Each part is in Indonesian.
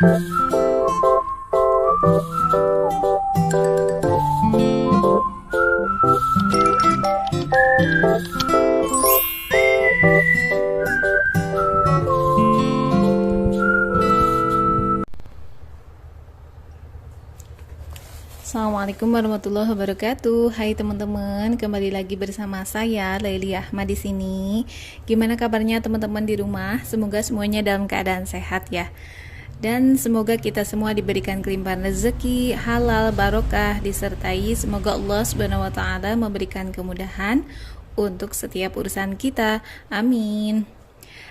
Assalamualaikum warahmatullahi wabarakatuh. Hai teman-teman, kembali lagi bersama saya Laili Ahmad di sini. Gimana kabarnya teman-teman di rumah? Semoga semuanya dalam keadaan sehat ya. Dan semoga kita semua diberikan kelimpahan rezeki, halal, barokah, disertai semoga Allah Subhanahu wa taala memberikan kemudahan untuk setiap urusan kita. Amin.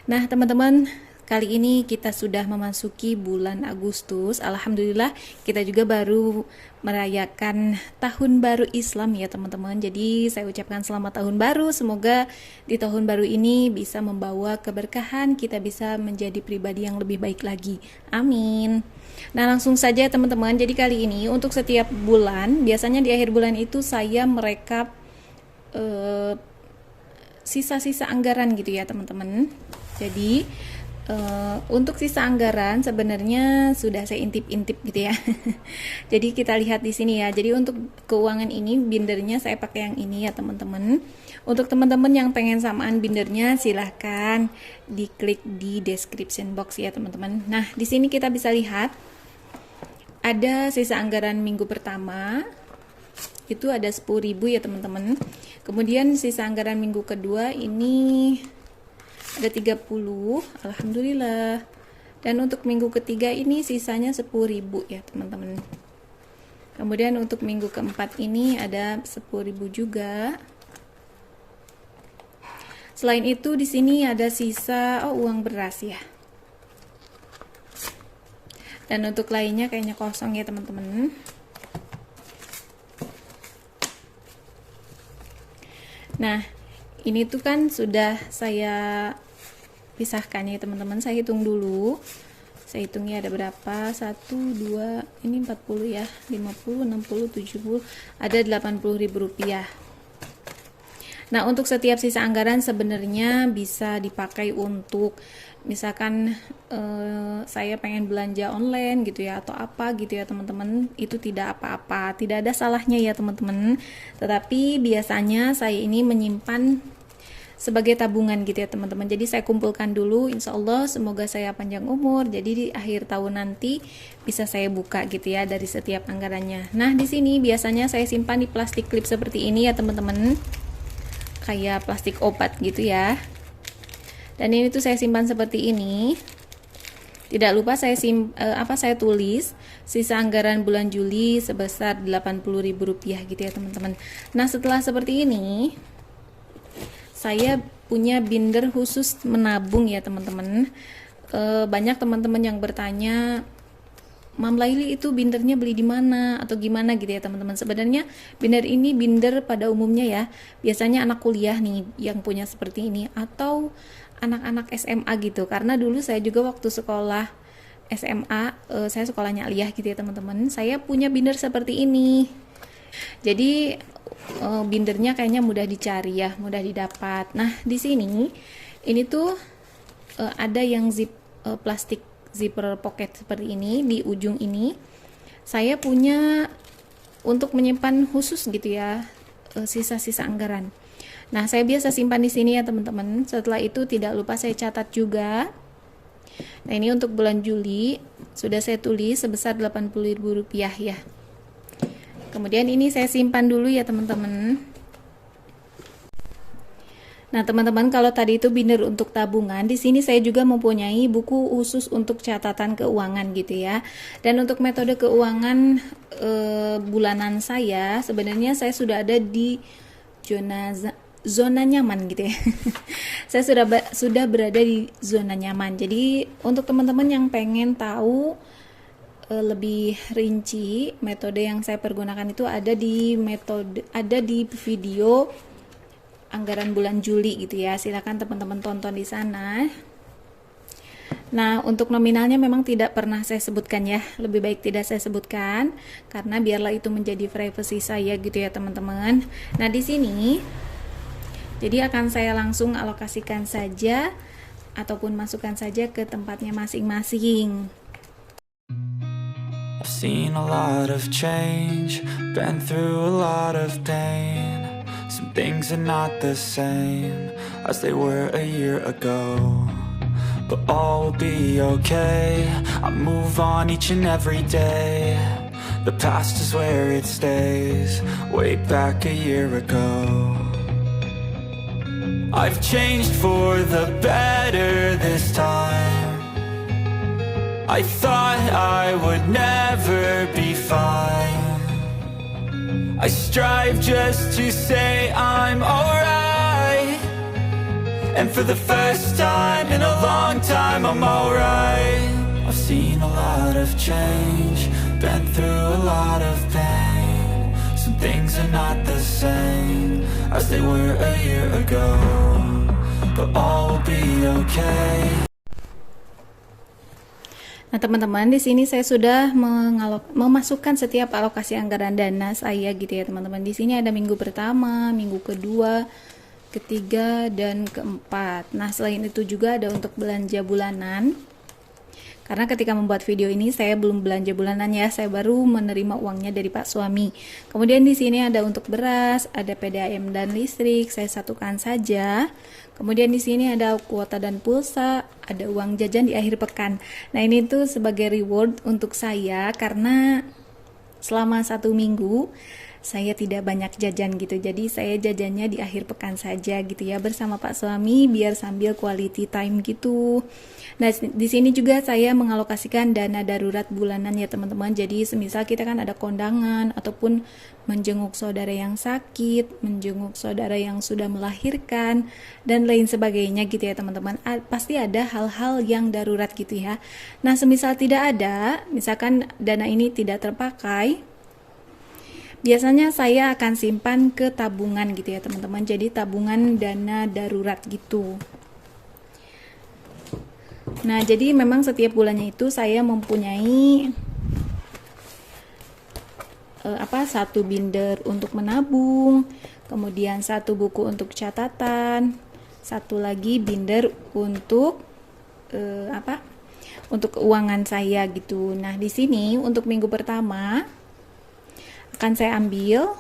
Nah, teman-teman, kali ini kita sudah memasuki bulan Agustus. Alhamdulillah, kita juga baru merayakan tahun baru Islam ya teman-teman. Jadi saya ucapkan selamat tahun baru. Semoga di tahun baru ini bisa membawa keberkahan, kita bisa menjadi pribadi yang lebih baik lagi. Amin. Nah, langsung saja teman-teman. Jadi kali ini untuk setiap bulan, biasanya di akhir bulan itu saya merekap sisa-sisa anggaran gitu ya teman-teman. Jadi untuk sisa anggaran sebenarnya sudah saya intip-intip gitu ya. Jadi kita lihat di sini ya. Jadi untuk keuangan ini bindernya saya pakai yang ini ya teman-teman. Untuk teman-teman yang pengen samaan bindernya silahkan diklik di description box ya teman-teman. Nah, di sini kita bisa lihat ada sisa anggaran minggu pertama itu ada 10.000 ya teman-teman. Kemudian sisa anggaran minggu kedua ini ada 30, alhamdulillah. Dan untuk minggu ketiga ini sisanya 10.000 ya teman-teman. Kemudian untuk minggu keempat ini ada 10.000 juga. Selain itu di sini ada sisa uang beras ya. Dan untuk lainnya kayaknya kosong ya teman-teman. Nah, ini tuh kan sudah saya pisahkan ya teman-teman. Saya hitung dulu. Saya hitungnya ada berapa? 1, 2, ini 40 ya. 50, 60, 70, ada 80.000 rupiah. Nah, untuk setiap sisa anggaran sebenarnya bisa dipakai untuk misalkan saya pengen belanja online gitu ya atau apa gitu ya teman-teman, itu tidak apa-apa, tidak ada salahnya ya teman-teman. Tetapi biasanya saya ini menyimpan sebagai tabungan gitu ya teman-teman. Jadi saya kumpulkan dulu, insya Allah semoga saya panjang umur. Jadi di akhir tahun nanti bisa saya buka gitu ya dari setiap anggarannya. Nah, di sini biasanya saya simpan di plastik klip seperti ini ya teman-teman, kayak plastik obat gitu ya. Dan ini tuh saya simpan seperti ini. Tidak lupa saya tulis sisa anggaran bulan Juli sebesar 80.000 rupiah gitu ya teman-teman. Nah, setelah seperti ini saya punya binder khusus menabung ya teman-teman. Banyak teman-teman yang bertanya, Mam Laili itu bindernya beli di mana atau gimana gitu ya teman-teman. Sebenarnya binder ini binder pada umumnya ya. Biasanya anak kuliah nih yang punya seperti ini atau anak-anak SMA gitu. Karena dulu saya juga waktu sekolah SMA, saya sekolahnya aliyah gitu ya teman-teman. Saya punya binder seperti ini. Jadi bindernya kayaknya mudah dicari ya, mudah didapat. Nah, di sini ini tuh ada yang plastik zipper pocket seperti ini di ujung ini. Saya punya untuk menyimpan khusus gitu ya sisa-sisa anggaran. Nah, saya biasa simpan di sini ya teman-teman. Setelah itu tidak lupa saya catat juga. Nah, ini untuk bulan Juli sudah saya tulis sebesar 80.000 rupiah ya. Kemudian ini saya simpan dulu ya teman-teman. Nah, teman-teman, kalau tadi itu binder untuk tabungan, di sini saya juga mempunyai buku khusus untuk catatan keuangan gitu ya. Dan untuk metode keuangan bulanan saya, sebenarnya saya sudah ada di zona nyaman gitu ya. Saya sudah berada di zona nyaman. Jadi untuk teman-teman yang pengen tahu lebih rinci metode yang saya pergunakan itu ada di video anggaran bulan Juli gitu ya. Silakan teman-teman tonton di sana. Nah, untuk nominalnya memang tidak pernah saya sebutkan ya. Lebih baik tidak saya sebutkan karena biarlah itu menjadi privasi saya gitu ya, teman-teman. Nah, di sini jadi akan saya langsung alokasikan saja ataupun masukkan saja ke tempatnya masing-masing. I've seen a lot of change, been through a lot of pain. Some things are not the same as they were a year ago, but all will be okay. I move on each and every day. The past is where it stays, way back a year ago. I've changed for the better this time. I thought I would never be fine. I strive just to say I'm alright, and for the first time in a long time I'm alright. I've seen a lot of change, been through a lot of pain. Some things are not the same as they were a year ago, but all will be okay. Nah, teman-teman, di sini saya sudah memasukkan setiap alokasi anggaran dana saya gitu ya, teman-teman. Di sini ada minggu pertama, minggu kedua, ketiga, dan keempat. Nah, selain itu juga ada untuk belanja bulanan. Karena ketika membuat video ini saya belum belanja bulanan ya, saya baru menerima uangnya dari Pak suami. Kemudian di sini ada untuk beras, ada PDAM dan listrik, saya satukan saja. Kemudian di sini ada kuota dan pulsa, ada uang jajan di akhir pekan. Nah, ini tuh sebagai reward untuk saya karena selama 1 minggu saya tidak banyak jajan gitu, jadi saya jajannya di akhir pekan saja gitu ya bersama Pak suami biar sambil quality time gitu. Nah, di sini juga saya mengalokasikan dana darurat bulanan ya teman-teman. Jadi semisal kita kan ada kondangan ataupun menjenguk saudara yang sakit, menjenguk saudara yang sudah melahirkan dan lain sebagainya gitu ya teman-teman. Pasti ada hal-hal yang darurat gitu ya. Nah, semisal tidak ada, misalkan dana ini tidak terpakai, biasanya saya akan simpan ke tabungan gitu ya teman-teman. Jadi tabungan dana darurat gitu. Nah, jadi memang setiap bulannya itu saya mempunyai satu binder untuk menabung, kemudian satu buku untuk catatan, satu lagi binder untuk untuk keuangan saya gitu. Nah, di sini untuk minggu pertama akan saya ambil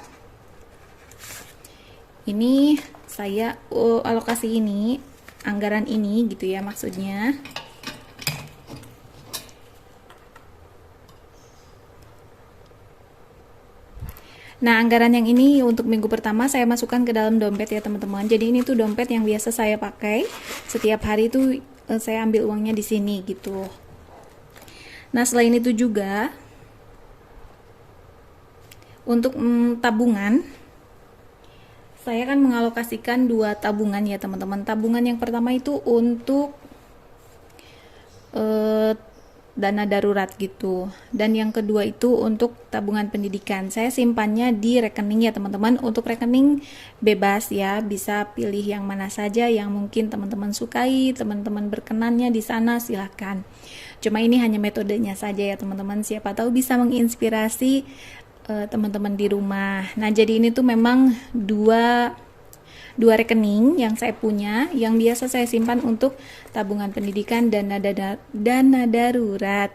ini, saya alokasi ini, anggaran ini gitu ya maksudnya. Nah, anggaran yang ini untuk minggu pertama saya masukkan ke dalam dompet ya teman-teman. Jadi ini tuh dompet yang biasa saya pakai setiap hari itu, saya ambil uangnya di sini gitu. Nah, selain itu juga untuk tabungan, saya akan mengalokasikan 2 tabungan ya teman-teman. Tabungan yang pertama itu untuk dana darurat gitu, dan yang kedua itu untuk tabungan pendidikan. Saya simpannya di rekening ya teman-teman. Untuk rekening bebas ya, bisa pilih yang mana saja yang mungkin teman-teman sukai, teman-teman berkenannya di sana silahkan. Cuma ini hanya metodenya saja ya teman-teman, siapa tahu bisa menginspirasi teman-teman di rumah. Nah, jadi ini tuh memang dua rekening yang saya punya, yang biasa saya simpan untuk tabungan pendidikan dan dana darurat.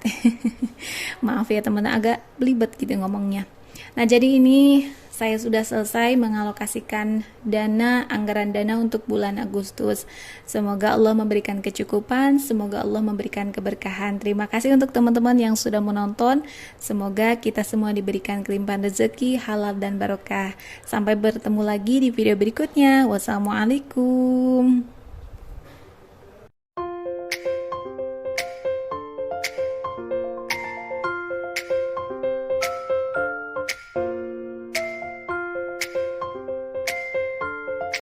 Maaf ya teman-teman, agak belibet gitu ngomongnya. Nah, jadi ini saya sudah selesai mengalokasikan anggaran dana untuk bulan Agustus. Semoga Allah memberikan kecukupan, semoga Allah memberikan keberkahan. Terima kasih untuk teman-teman yang sudah menonton. Semoga kita semua diberikan kelimpahan rezeki, halal dan barokah. Sampai bertemu lagi di video berikutnya. Wassalamualaikum.